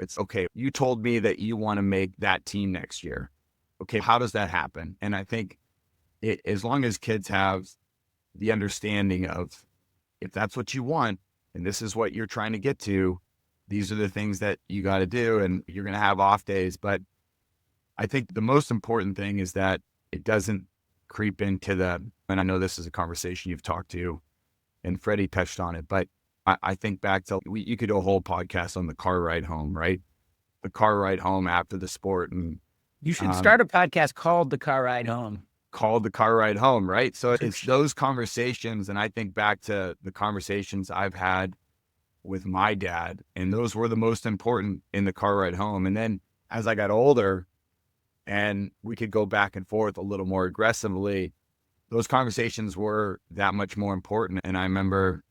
It's okay. You told me that you want to make that team next year. Okay. How does that happen? And I think as long as kids have the understanding of if that's what you want and this is what you're trying to get to, these are the things that you got to do and you're going to have off days. But I think the most important thing is that it doesn't creep into and I know this is a conversation you've talked to and Freddie touched on it, but I think back to, you could do a whole podcast on the car ride home, right? The car ride home after the sport and You should start a podcast called The Car Ride Home. called the car ride home, right? So For it's those conversations. And I think back to the conversations I've had with my dad, and those were the most important in the car ride home. And then as I got older and we could go back and forth a little more aggressively, those conversations were that much more important. And I remember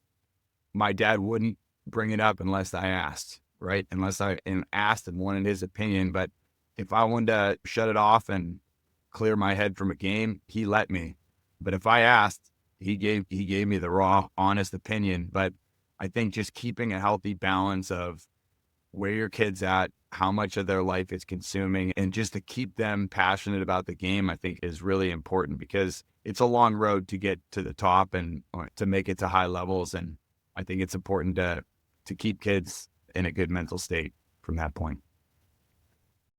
my dad wouldn't bring it up unless I asked, right? Unless I asked and wanted his opinion. But if I wanted to shut it off and clear my head from a game, he let me. But if I asked, he gave me the raw, honest opinion. But I think just keeping a healthy balance of where your kid's at, how much of their life it's consuming, and just to keep them passionate about the game, I think is really important because it's a long road to get to the top and to make it to high levels. And I think it's important to keep kids in a good mental state from that point.